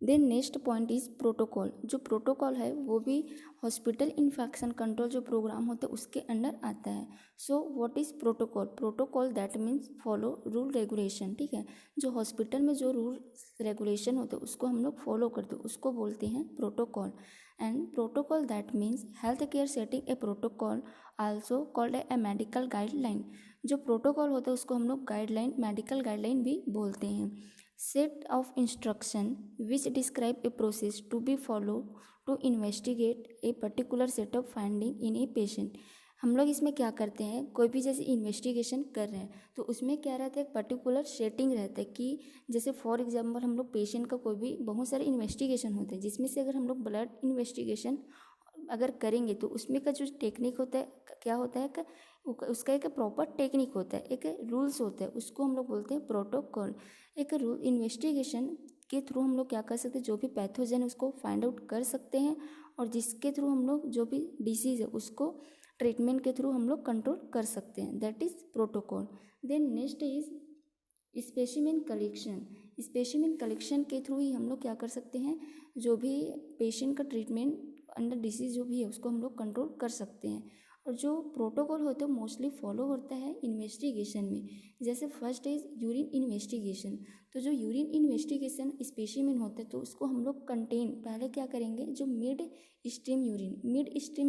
Then next point is protocol. जो protocol है वो भी हॉस्पिटल इन्फेक्शन कंट्रोल जो प्रोग्राम होता है उसके अंडर आता है। So what is protocol? Protocol that means follow rule regulation, ठीक है। जो हॉस्पिटल में जो रूल रेगुलेशन होते हैं उसको हम लोग फॉलो करते हैं उसको बोलते हैं protocol. And protocol that means health care setting a protocol also called a medical guideline. जो प्रोटोकॉल होता है उसको हम लोग गाइडलाइन, मेडिकल गाइडलाइन भी बोलते हैं। Set of instruction which describe a process to be follow to investigate a particular set of finding in a patient. हम लोग इसमें क्या करते हैं, कोई भी जैसे इन्वेस्टिगेशन कर रहे हैं तो उसमें क्या रहता है, एक पर्टिकुलर सेटिंग रहता है कि जैसे फॉर एग्जांपल हम लोग पेशेंट का कोई भी बहुत सारे इन्वेस्टिगेशन होते हैं जिसमें से अगर हम लोग ब्लड इन्वेस्टिगेशन अगर करेंगे तो उसमें का जो टेक्निक होता है क्या होता है, उसका एक प्रॉपर टेक्निक होता है, एक रूल्स होता है, उसको हम लोग बोलते हैं प्रोटोकॉल। एक रूल इन्वेस्टिगेशन के थ्रू हम लोग क्या कर सकते हैं, जो भी पैथोजन उसको फाइंड आउट कर सकते हैं और जिसके थ्रू हम लोग जो भी डिसीज़ है उसको ट्रीटमेंट के थ्रू हम लोग कंट्रोल कर सकते हैं, that is protocol. Then next is specimen collection. Specimen collection के थ्रू ही हम लोग क्या कर सकते हैं, जो भी पेशेंट का ट्रीटमेंट अंडर डिसीज़ जो भी है उसको हम लोग कंट्रोल कर सकते हैं। और जो प्रोटोकॉल होते हैं मोस्टली फॉलो होता है इन्वेस्टिगेशन में। जैसे फर्स्ट इज यूरिन इन्वेस्टिगेशन। तो जो यूरिन इन्वेस्टिगेशन स्पेसिमेन होता है तो उसको हम लोग कंटेन पहले क्या करेंगे, जो मिड स्ट्रीम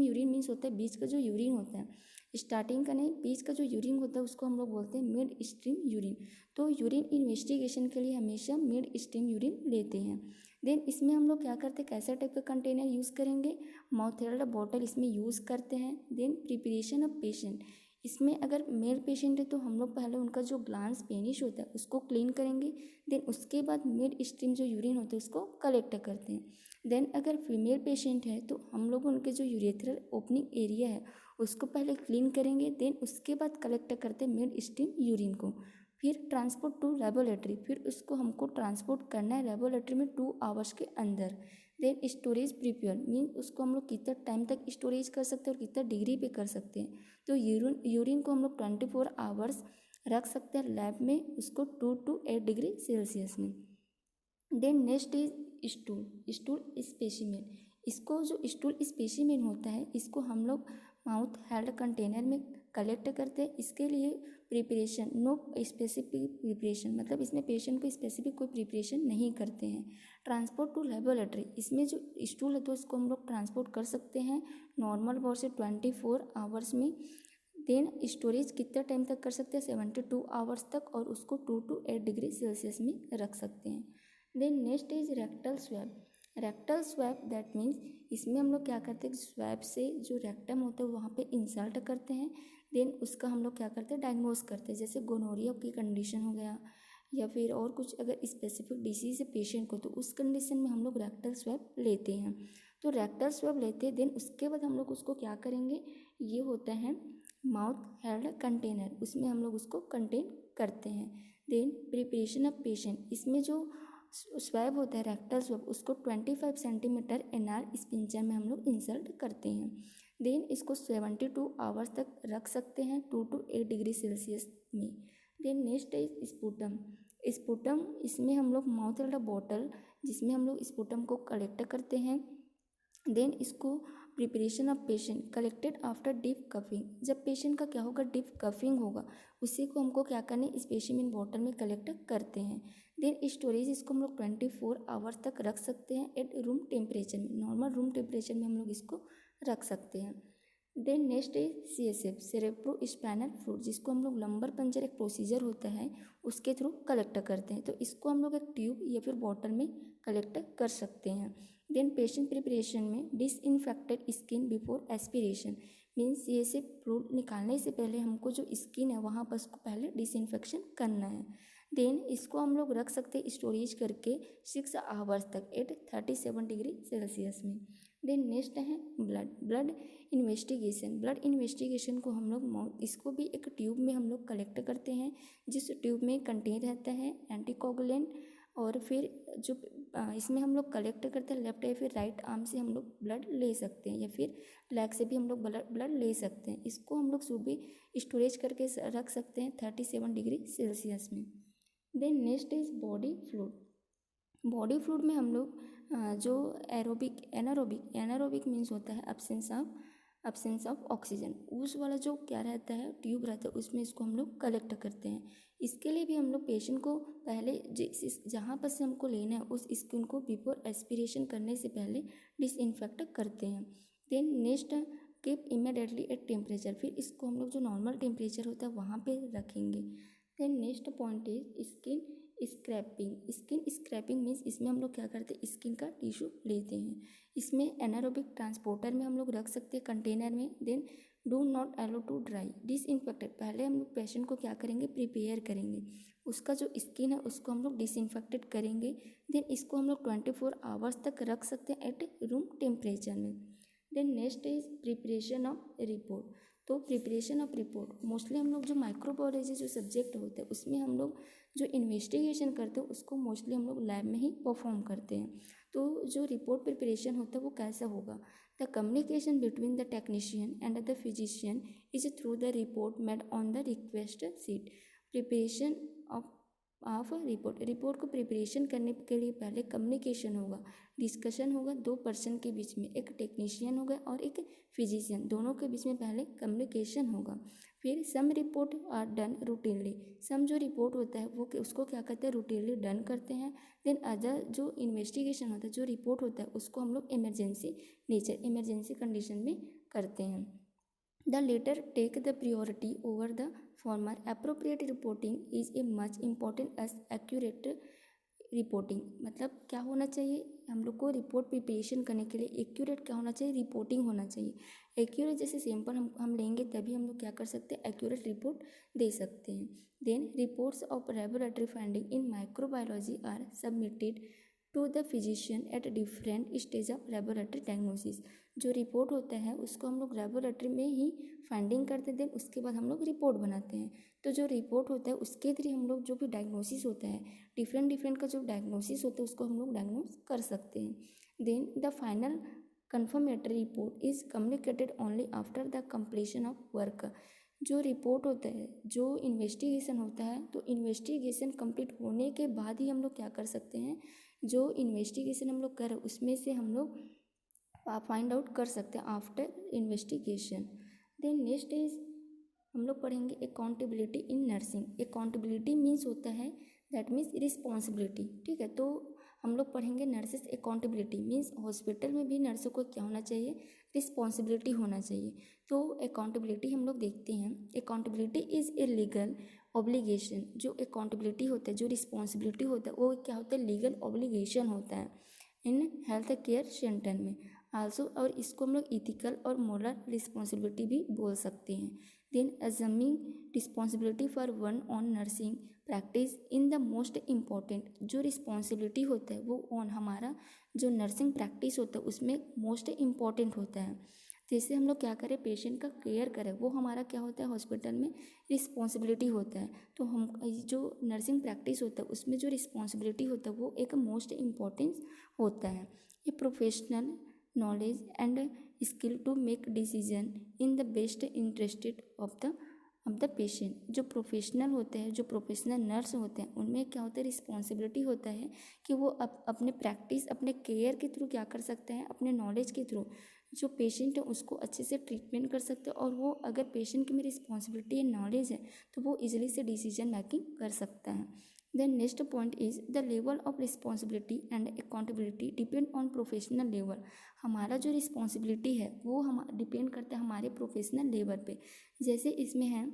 यूरिन मीन्स होता है बीच का जो यूरिन होता है, स्टार्टिंग का नहीं, बीच का जो यूरिन होता है उसको हम लोग बोलते हैं मिड स्ट्रीम यूरिन। तो यूरिन इन्वेस्टिगेशन के लिए हमेशा मिड स्ट्रीम यूरिन लेते हैं। देन इसमें हम लोग क्या करते हैं, कैसा टाइप का कंटेनर यूज़ करेंगे, माउथ हेल्ड बॉटल इसमें यूज़ करते हैं। देन प्रिपरेशन ऑफ पेशेंट, इसमें अगर मेल पेशेंट है तो हम लोग पहले उनका जो ग्लांस पेनिश होता है उसको क्लीन करेंगे। देन उसके बाद मिड स्ट्रीम जो यूरिन होता है उसको कलेक्ट करते हैं। देन अगर फीमेल पेशेंट है तो हम लोग उनके जो यूरेथ्रल ओपनिंग एरिया है उसको पहले क्लीन करेंगे। देन उसके बाद कलेक्ट करते हैं मिड स्ट्रीम यूरिन को। फिर ट्रांसपोर्ट टू लेबोरेटरी, फिर उसको हमको ट्रांसपोर्ट करना है लेबोरेटरी में 2 आवर्स के अंदर। देन स्टोरेज प्रिपेयर मीन उसको हम लोग कितना टाइम तक स्टोरेज कर सकते हैं और कितना डिग्री पे कर सकते हैं। तो यूरिन को हम लोग 24 आवर्स रख सकते हैं लैब में, उसको 2 to 8 डिग्री सेल्सियस में। Then next is stool specimen. इसको जो स्टूल स्पेसिमेन होता है इसको हम लोग माउथ हेल्ड कंटेनर में कलेक्ट करते हैं। इसके लिए प्रिपरेशन, नो स्पेसिफिक प्रिपरेशन, मतलब इसमें पेशेंट को स्पेसिफिक कोई प्रिपरेशन नहीं करते हैं। ट्रांसपोर्ट टू लेबोरेटरी, इसमें जो स्टूल है तो इसको हम लोग ट्रांसपोर्ट कर सकते हैं नॉर्मल बॉड से 24 आवर्स में। देन स्टोरेज कितना टाइम तक कर सकते हैं, 72 आवर्स तक, और उसको 2 to 8 डिग्री सेल्सियस में रख सकते हैं। Then next is rectal swab. Rectal swab that means इसमें हम लोग क्या करते हैं, स्वैब से जो रेक्टम होता है वहाँ पे इंसल्ट करते हैं। देन उसका हम लोग क्या करते हैं, डायग्नोस करते हैं। जैसे गोनोरिया की कंडीशन हो गया या फिर और कुछ अगर स्पेसिफिक डिसीज है पेशेंट को तो उस कंडीशन में हम लोग रेक्टल स्वैब लेते हैं। तो रेक्टल स्वैब लेते हैं। देन उसके बाद हम लोग उसको क्या करेंगे, ये होता है माउथ हेल्ड कंटेनर, उसमें हम लोग उसको कंटेन करते हैं। देन प्रिपरेशन ऑफ पेशेंट, इसमें जो स्वैब होता है रेक्टल स्वैब उसको 25 सेंटीमीटर एनआर स्पिंचर में हम लोग इंसर्ट करते हैं। देन इसको 72 आवर्स तक रख सकते हैं 2 to 8 डिग्री सेल्सियस में। देन नेक्स्ट है स्पूटम। स्पूटम, इसमें हम लोग माउथ हेल्ड बॉटल जिसमें हम लोग स्पूटम को कलेक्ट करते हैं। देन इसको preparation of patient collected after deep coughing, जब पेशेंट का क्या होगा, डीप कफिंग होगा, उसी को हमको क्या करने, स्पेसिमेन बॉटल में कलेक्ट करते हैं। देन स्टोरेज, इसको हम लोग 24 आवर्स तक रख सकते हैं एट रूम टेम्परेचर में, नॉर्मल रूम टेम्परेचर में हम लोग इसको रख सकते हैं। Then next is CSF, cerebrospinal fluid, जिसको हम लोग लंबर पंचर एक प्रोसीजर होता है उसके थ्रू कलेक्ट करते हैं। तो इसको हम लोग एक ट्यूब या फिर बॉटल में कलेक्ट कर सकते हैं। देन पेशेंट प्रिपरेशन में disinfected skin before aspiration, means CSF fluid निकालने से पहले हमको जो स्किन है वहाँ पर उसको पहले डिसइंफेक्शन करना है। देन इसको हम लोग रख सकते हैं स्टोरेज करके 6 आवर्स तक एट 37 डिग्री सेल्सियस में। देन नेक्स्ट है ब्लड इन्वेस्टिगेशन। ब्लड इन्वेस्टिगेशन को हम लोग इसको भी एक ट्यूब में हम लोग कलेक्ट करते हैं, जिस ट्यूब में कंटेन रहता है एंटीकोगुलेंट, और फिर जो इसमें हम लोग कलेक्ट करते हैं लेफ्ट या फिर राइट आर्म से हम लोग ब्लड ले सकते हैं या फिर लेग से भी हम लोग ब्लड ले सकते हैं। इसको हम लोग सुबह स्टोरेज करके रख सकते हैं 37 डिग्री सेल्सियस में। Then next is body fluid. Body fluid में हम लोग जो एनारोबिक मीन्स होता है absence ऑफ ऑक्सीजन, उस वाला जो क्या रहता है ट्यूब रहता है उसमें इसको हम लोग कलेक्ट करते हैं। इसके लिए भी हम लोग पेशेंट को पहले जहाँ पर से हमको लेना है उस स्किन को बिफोर एस्पिरेशन करने से पहले डिसइंफेक्ट करते हैं। Then next keep immediately at temperature, फिर इसको हम लोग जो नॉर्मल टेम्परेचर होता है वहाँ पे रखेंगे। Then next point is skin scraping means इसमें हम लोग क्या करते हैं स्किन का टिश्यू लेते हैं, इसमें एनारोबिक ट्रांसपोर्टर में हम लोग रख सकते हैं कंटेनर में। Then do not allow to dry disinfected, पहले हम लोग पेशेंट को क्या करेंगे प्रिपेयर करेंगे, उसका जो स्किन है उसको हम लोग डिसइंफेक्टेड करेंगे। देन इसको हम लोग 24 आवर्स तक रख सकते हैं एट रूम टेम्परेचर में। Then next is preparation of report, तो प्रिपरेशन ऑफ रिपोर्ट मोस्टली हम लोग जो माइक्रोबायोलॉजी जो सब्जेक्ट होता है उसमें हम लोग जो इन्वेस्टिगेशन करते हैं उसको मोस्टली हम लोग लैब में ही परफॉर्म करते हैं। तो जो रिपोर्ट प्रिपरेशन होता है वो कैसा होगा, the communication between the technician and the physician is through the report made on the request seat. Preparation of report को प्रिपरेशन करने के लिए पहले कम्युनिकेशन होगा, डिस्कशन होगा दो पर्सन के बीच में, एक टेक्नीशियन होगा और एक फिजिशियन, दोनों के बीच में पहले कम्युनिकेशन होगा। फिर सम रिपोर्ट आर डन रूटीनली, सम जो रिपोर्ट होता है वो उसको क्या करते हैं रूटीनली डन करते हैं। देन अदर जो इन्वेस्टिगेशन होता है जो रिपोर्ट होता है उसको हम लोग इमरजेंसी कंडीशन में करते हैं। The latter take the priority over the former, appropriate reporting is a much important as accurate reporting, मतलब क्या होना चाहिए हम लोग को रिपोर्ट प्रिपरेशन करने के लिए एक्यूरेट क्या होना चाहिए रिपोर्टिंग होना चाहिए। एक्यूरेट जैसे सैंपल हम लेंगे तभी हम लोग क्या कर सकते हैं एक्यूरेट रिपोर्ट दे सकते हैं। Then reports of laboratory finding in microbiology are submitted to the physician at different stage of laboratory diagnosis, जो रिपोर्ट होता है उसको हम लोग लेबोरेटरी में ही फाइंडिंग करते हैं, देन उसके बाद हम लोग रिपोर्ट बनाते हैं। तो जो रिपोर्ट होता है उसके थ्रू हम लोग जो भी डायग्नोसिस होता है डिफरेंट का जो डायग्नोसिस होता है उसको हम लोग डायग्नोस कर सकते हैं। Then the final confirmatory report is communicated only after the completion of work, जो रिपोर्ट होता है जो इन्वेस्टिगेशन होता है तो इन्वेस्टिगेशन कंप्लीट होने के बाद ही हम लोग क्या कर सकते हैं, जो इन्वेस्टिगेशन हम लोग कर उसमें से हम लोग फाइंड आउट कर सकते हैं after investigation. Then next is हम लोग पढ़ेंगे accountability in nursing. Accountability means होता है दैट मीन्स रिस्पॉन्सिबिलिटी, ठीक है। तो हम लोग पढ़ेंगे नर्सेस अकाउंटेबिलिटी मीन्स हॉस्पिटल में भी नर्सों को क्या होना चाहिए रिस्पॉन्सिबिलिटी होना चाहिए। तो अकाउंटेबिलिटी हम लोग देखते हैं, accountability is a legal obligation, जो अकाउंटेबिलिटी होता है जो रिस्पॉन्सिबिलिटी होता है वो क्या होता है लीगल ऑब्लिगेशन होता है इन हेल्थ केयर सेंटर में आल्सो, और इसको हम लोग इथिकल और मोरल रिस्पॉन्सिबिलिटी भी बोल सकते हैं। Then assuming responsibility for one on nursing practice in the most important, जो रिस्पॉन्सिबिलिटी होता है वो ऑन हमारा जो नर्सिंग प्रैक्टिस होता है उसमें मोस्ट इम्पॉर्टेंट होता है। जैसे हम लोग क्या करें पेशेंट का केयर करें वो हमारा क्या होता है हॉस्पिटल में रिस्पॉन्सिबिलिटी होता है। तो हम जो नर्सिंग प्रैक्टिस होता है उसमें जो रिस्पॉन्सिबिलिटी होता है वो एक मोस्ट इम्पॉर्टेंस होता है। ये professional knowledge and skill to make decision in the best interested of the patient, जो प्रोफेशनल होते हैं जो प्रोफेशनल नर्स होते हैं उनमें क्या होता है रिस्पॉन्सिबिलिटी होता है कि वो अपने प्रैक्टिस अपने केयर के थ्रू क्या कर सकते हैं अपने नॉलेज के थ्रू जो पेशेंट है उसको अच्छे से ट्रीटमेंट कर सकते हैं, और वो अगर पेशेंट की में रिस्पॉन्सिबिलिटी एंड नॉलेज है तो वो इजीली से डिसीजन मेकिंग कर सकता है। Then next point is the level of responsibility and accountability depend on professional level, हमारा जो रिस्पॉन्सिबिलिटी है वो हम डिपेंड करता है हमारे प्रोफेशनल लेवल पे। जैसे इसमें है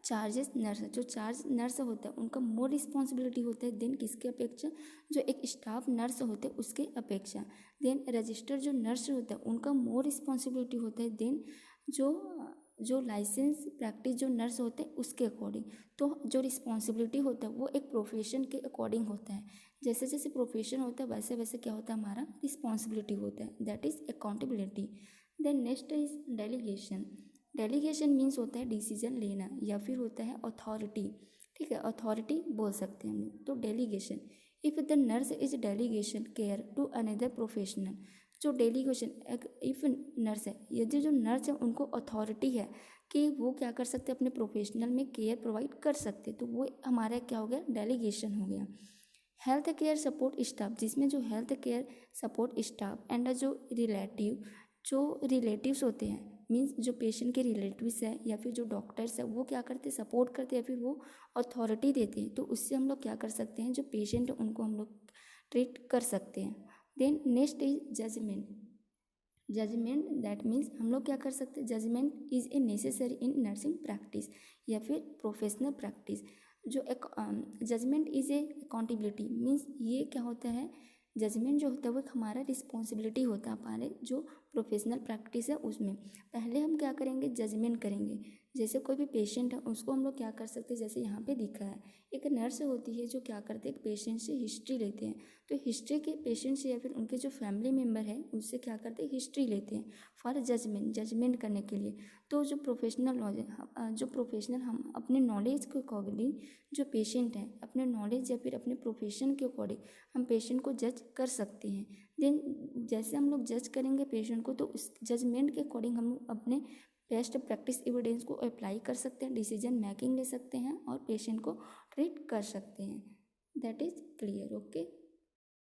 चार्जेस नर्स, जो चार्ज नर्स होता है उनका मोर रिस्पॉन्सिबिलिटी होता है देन किसके अपेक्षा जो एक स्टाफ नर्स होते हैं उसके अपेक्षा। देन रजिस्टर जो नर्स होता है उनका मोर रिस्पॉन्सिबिलिटी होता है देन जो लाइसेंस प्रैक्टिस जो नर्स होते हैं उसके अकॉर्डिंग। तो जो रिस्पॉन्सिबिलिटी होता है वो एक प्रोफेशन के अकॉर्डिंग होता है, जैसे जैसे प्रोफेशन होता है वैसे वैसे क्या होता है हमारा रिस्पॉन्सिबिलिटी होता है, that is accountability. Then next is delegation. Delegation means होता है डिसीजन लेना या फिर होता है अथॉरिटी, ठीक है अथॉरिटी बोल सकते हैं हम लोग। तो delegation if the nurse is delegation care to another professional, जो डेलीगेशन इफ़ नर्स है यदि जो नर्स है उनको अथॉरिटी है कि वो क्या कर सकते हैं अपने प्रोफेशनल में केयर प्रोवाइड कर सकते, तो वो हमारा क्या हो गया डेलीगेशन हो गया। हेल्थ केयर सपोर्ट स्टाफ, जिसमें जो health care support staff and जो रिलेटिव्स होते हैं, मीन्स जो पेशेंट के रिलेटिव्स है या फिर जो डॉक्टर्स है, वो क्या करते हैं, सपोर्ट करते हैं या फिर वो अथॉरिटी देते हैं। तो उससे हम लोग क्या कर सकते हैं, जो पेशेंट है उनको हम लोग ट्रीट कर सकते हैं। Then next is judgement that means हम लोग क्या कर सकते हैं, judgement is a necessary in nursing practice या फिर प्रोफेशनल प्रैक्टिस। जो एक judgement is a accountability, means ये क्या होता है, जजमेंट जो होता है वो एक हमारा रिस्पॉन्सिबिलिटी होता है हमारे जो प्रोफेशनल प्रैक्टिस है उसमें। पहले हम क्या करेंगे, जजमेंट करेंगे। जैसे कोई भी पेशेंट है उसको हम लोग क्या कर सकते हैं, जैसे यहाँ पे दिखा है एक नर्स होती है जो क्या करते हैं, एक पेशेंट से हिस्ट्री लेते हैं। तो हिस्ट्री के पेशेंट से या फिर उनके जो फैमिली मेम्बर है उससे क्या करते हैं, हिस्ट्री लेते हैं फॉर जजमेंट करने के लिए। तो जो प्रोफेशनल हम अपने नॉलेज के अकॉर्डिंग जो पेशेंट है, अपने नॉलेज या फिर अपने प्रोफेशन के अकॉर्डिंग हम पेशेंट को जज कर सकते हैं। देन जैसे हम लोग जज करेंगे पेशेंट को, तो उस जजमेंट के अकॉर्डिंग हम अपने बेस्ट प्रैक्टिस एविडेंस को अप्लाई कर सकते हैं, डिसीजन मेकिंग ले सकते हैं और पेशेंट को ट्रीट कर सकते हैं। That is clear. ओके।